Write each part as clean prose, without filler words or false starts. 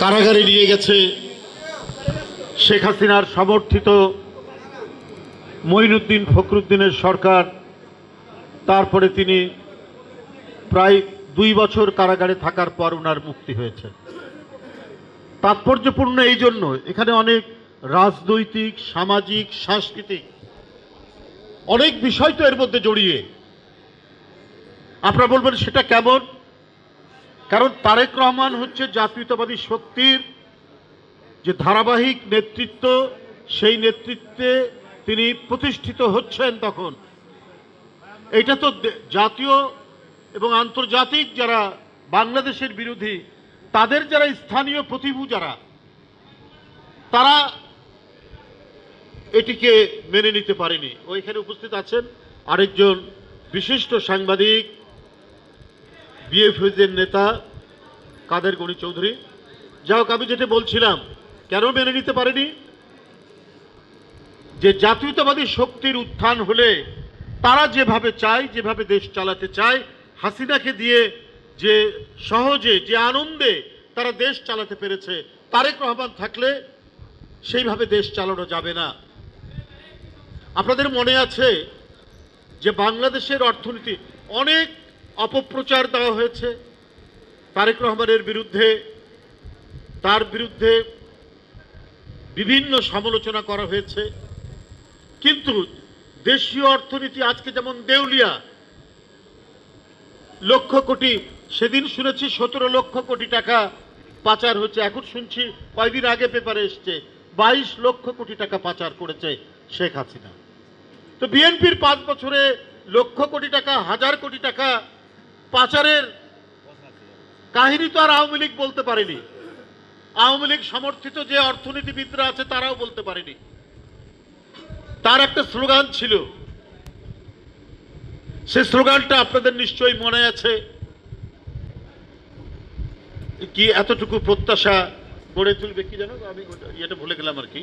কারাগারে নিয়ে গেছে শেখ হাসিনার সমর্থিত মঈনুদ্দিন ফখরুদ্দিনের সরকার। তারপরে তিনি প্রায় 2 বছর কারাগারে থাকার পর ওনার মুক্তি হয়েছে। তাৎপর্যপূর্ণ এই জন্য এখানে অনেক রাজনৈতিক, সামাজিক, সাংস্কৃতিক অনেক বিষয় তো এর মধ্যে জড়িয়ে। আপনারা বলবেন সেটা কেমন? কারণ তারেক রহমান হচ্ছে জাতীয়তাবাদী শক্তির যে ধারাবাহিক নেতৃত্ব, সেই নেতৃত্বে তিনি প্রতিষ্ঠিত হচ্ছেন। তখন এটা তো জাতীয় এবং আন্তর্জাতিক যারা বাংলাদেশের বিরোধী, তাদের যারা স্থানীয় প্রতিভূ যারা, তারা এটিকে মেনে নিতে পারেনি। ওইখানে উপস্থিত আছেন আরেকজন বিশিষ্ট সাংবাদিক, বিএফএর নেতা কাদের গনি চৌধুরী। যাই হোক, আমি যেটা বলছিলাম, কেন মেনে নিতে পারেনি? যে জাতীয়তাবাদী শক্তির উত্থান হলে তারা যেভাবে চায়, যেভাবে দেশ চালাতে চায়, হাসিনাকে দিয়ে যে সহজে, যে আনন্দে তারা দেশ চালাতে পেরেছে, তারেক রহমান থাকলে সেইভাবে দেশ চালানো যাবে না। আপনাদের মনে আছে যে বাংলাদেশের অর্থনীতি অনেক অপপ্রচার দেওয়া হয়েছে তারেক রহমানের বিরুদ্ধে, তার বিরুদ্ধে বিভিন্ন সমালোচনা করা হয়েছে। কিন্তু দেশীয় অর্থনীতি আজকে যেমন দেউলিয়া, লক্ষ কোটি, সেদিন শুনেছি 17 লক্ষ কোটি টাকা পাচার হচ্ছে। এখন শুনছি কয়েকদিন আগে পেপারে এসছে 22 লক্ষ কোটি টাকা পাচার করেছে শেখ হাসিনা। তো বিএনপির 5 বছরে লক্ষ কোটি টাকা, হাজার কোটি টাকা পাচারের কাহিনী তো আর আওয়ামী লীগ বলতে পারেনি। আওয়ামী লীগ সমর্থিত যে অর্থনীতিবিদরা আছে তারাও বলতে পারেনি। তার একটা স্লোগান ছিল, সে স্লোগানটা আপনাদের নিশ্চয়ই মনে আছে, কি এতটুকু প্রত্যাশা গড়ে তুলবে, কি জানো, আমি এটা ভুলে গেলাম আর কি।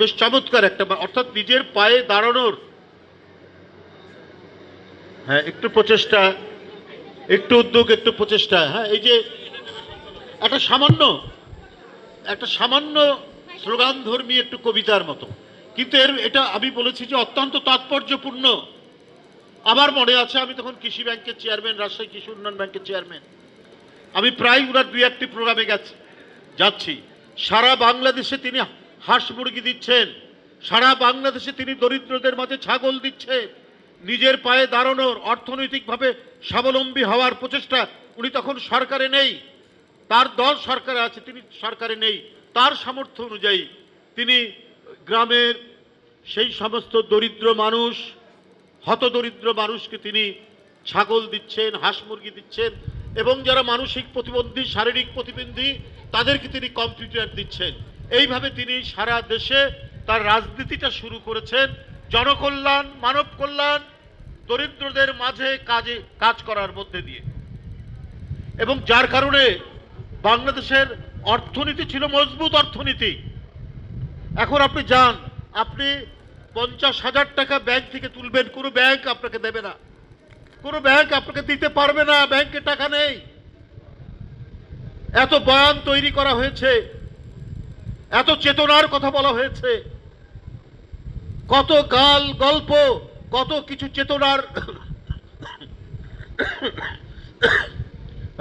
বেশ চমৎকার একটা, অর্থাৎ নিজের পায়ে দাঁড়ানোর, হ্যাঁ, একটু প্রচেষ্টা, একটু উদ্যোগ, একটু প্রচেষ্টা। হ্যাঁ, এই যে একটা সামান্য স্লোগান ধর্মী একটু কবিতার মতো, কিন্তু এটা আমি বলেছি যে অত্যন্ত তাৎপর্যপূর্ণ। আমার মনে আছে আমি তখন কৃষি ব্যাংকের চেয়ারম্যান, রাজশাহী কৃষি উন্নয়ন ব্যাংকের চেয়ারম্যান। আমি প্রায় ওনার 2-1টি প্রোগ্রামে যাচ্ছি। সারা বাংলাদেশে তিনি হাঁস মুরগি দিচ্ছেন, সারা বাংলাদেশে তিনি দরিদ্রদের মাঝে ছাগল দিচ্ছেন। নিজের পায়ে দাঁড়ানোর, অর্থনৈতিকভাবে স্বাবলম্বী হওয়ার প্রচেষ্টা। উনি তখন সরকারে নেই, তার দল সরকারে আছে, তিনি সরকারে নেই। তার সামর্থ্য অনুযায়ী তিনি গ্রামের সেই সমস্ত দরিদ্র মানুষ, হতদরিদ্র মানুষকে তিনি ছাগল দিচ্ছেন, হাঁস মুরগি দিচ্ছেন, এবং যারা মানসিক প্রতিবন্ধী, শারীরিক প্রতিবন্ধী, তাদেরকে তিনি কম্পিউটার দিচ্ছেন। এইভাবে তিনি সারা দেশে তার রাজনীতিটা শুরু করেছেন, জনকল্যাণ, মানব কল্যাণ, দরিদ্রদের মাঝে কাজ করার মধ্যে দিয়ে। এবং যার কারণে বাংলাদেশের অর্থনীতি ছিল মজবুত অর্থনীতি। এখন আপনি যান, আপনি 50,000 টাকা ব্যাংক থেকে তুলবেন, কোনো ব্যাংক আপনাকে দেবে না, কোনো ব্যাংক আপনাকে দিতে পারবে না, ব্যাংকে টাকা নেই। এত বয়ান তৈরি করা হয়েছে, এত চেতনার কথা বলা হয়েছে, কত গল্প, কত কিছু চেতনার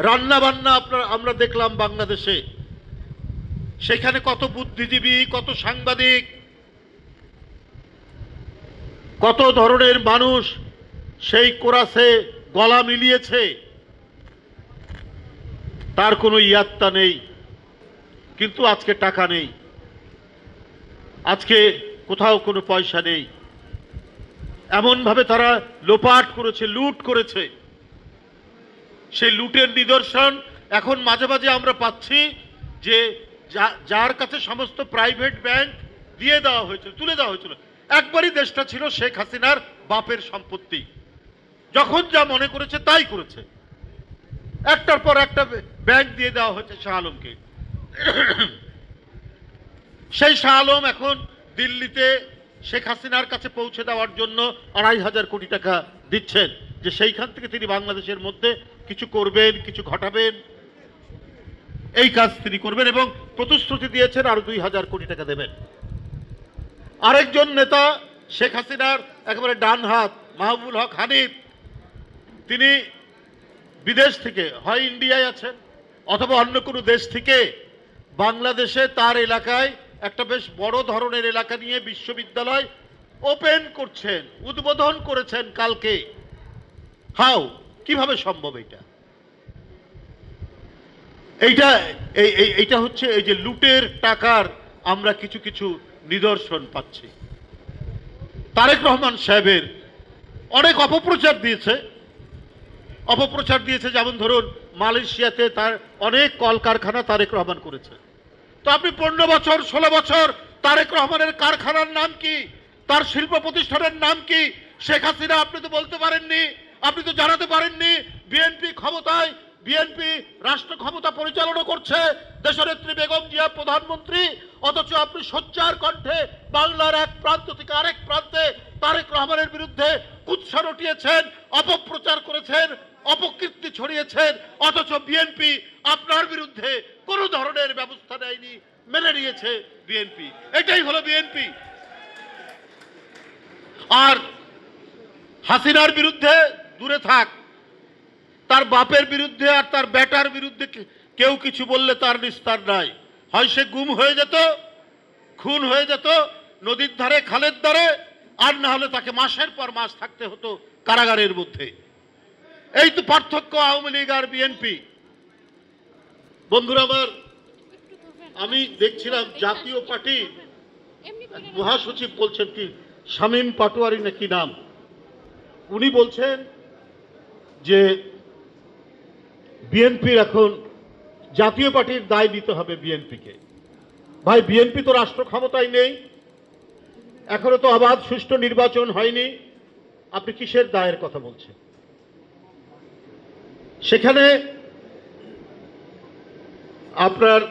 রান্না বান্না আমরা দেখলাম বাংলাদেশে। সেখানে কত বুদ্ধিজীবী, কত সাংবাদিক, কত ধরনের মানুষ সেই কোরাসে গলা মিলিয়েছে। তার কোনো ইয়াত্তা নেই। কিন্তু আজকে টাকা নেই, আজকে কোথাও কোনো পয়সা নেই। এমনভাবে তারা লোপাট করেছে, লুট করেছে। সেই লুটের নিদর্শন এখন মাঝে মাঝে আমরা পাচ্ছি যে যার কাছে সমস্ত প্রাইভেট ব্যাংক দিয়ে দেওয়া হয়েছিল, তুলে দেওয়া হয়েছিল। একবারই দেশটা ছিল শেখ হাসিনার বাপের সম্পত্তি, যখন যা মনে করেছে তাই করেছে। একটার পর একটা ব্যাংক দিয়ে দেওয়া হয়েছে শাহ আলমকে। সেই শাহ আলম এখন দিল্লিতে শেখ হাসিনার কাছে পৌঁছে দেওয়ার জন্য 2,500 কোটি টাকা দিচ্ছেন, যে সেইখান থেকে তিনি বাংলাদেশের মধ্যে কিছু করবেন, কিছু ঘটাবেন। এই কাজ তিনি করবেন এবং প্রতিশ্রুতি দিয়েছেন আরো 2000 কোটি টাকা দেবেন। আরেকজন নেতা শেখ হাসিনার একেবারে ডান হাত মাহবুবুল হক হানিফ, তিনি বিদেশ থেকে হয় ইন্ডিয়ায় আছেন অথবা অন্য কোনো দেশ থেকে বাংলাদেশে তার এলাকায় একটা বেশ বড় ধরনের এলাকা নিয়ে বিশ্ববিদ্যালয় ওপেন করছেন, উদ্বোধন করেছেন কালকে। হাউ, কিভাবে সম্ভব এটা? এইটা হচ্ছে এই যে লুটের টাকার আমরা কিছু কিছু নিদর্শন পাচ্ছি। তারেক রহমান সাহেবের অনেক অপপ্রচার দিয়েছে, যেমন ধরুন মালয়েশিয়াতে তার অনেক কলকারখানা তারেক রহমান করেছে। তো আপনি 15 বছর 16 বছর তারেক রহমানের কারখানার নাম কি, তার শিল্প প্রতিষ্ঠানের নাম কি? শেখ হাসিনা আপনি তো বলতে পারেননি, আপনি তো জানাতে পারেননি বিএনপি ক্ষমতায়, বিএনপি রাষ্ট্র ক্ষমতা পরিচালনা করছে, দেশনেত্রী বেগম জিয়া প্রধানমন্ত্রী, অথচ আপনি সোচ্চার কণ্ঠে বাংলার এক প্রান্ত থেকে আরেক প্রান্তে তারেক রহমানের বিরুদ্ধে কুৎসা রটিয়েছেন, অপপ্রচার করেছেন, অপকীর্তি ছড়িয়েছেন, অথচ বিএনপি আপনার বিরুদ্ধে কোনো ধরনের ব্যবস্থা নেয়নি, মেনে নিয়েছে বিএনপি। এটাই হলো বিএনপি। আর হাসিনার বিরুদ্ধে দূরে থাক, তার বাপের বিরুদ্ধে আর তার বেটার বিরুদ্ধে কেউ কিছু বললে তার নিস্তার নাই। হয় সে গুম হয়ে যেত, খুন হয়ে যেত নদীর ধারে খালের ধারে, আর না হলে তাকে মাসের পর মাস থাকতে হতো কারাগারের মধ্যে। এই তো পার্থক্য আওয়ামী লীগ আর বিএনপি। বন্ধুরা আমার, আমি দেখছিলাম জাতীয় পার্টি মহাসচিব বলছেন কি শামীম পাটোয়ারি নাকি নাম, উনি বলছেন যে বিএনপির এখন জাতীয় পার্টির দায় নিতে হবে বিএনপিকে। ভাই, বিএনপি তো রাষ্ট্র ক্ষমতায় নেই, এখনো তো অবাধ সুষ্ঠু নির্বাচন হয়নি, আপনি কিসের দায়ের কথা বলছেন? সেখানে আপনার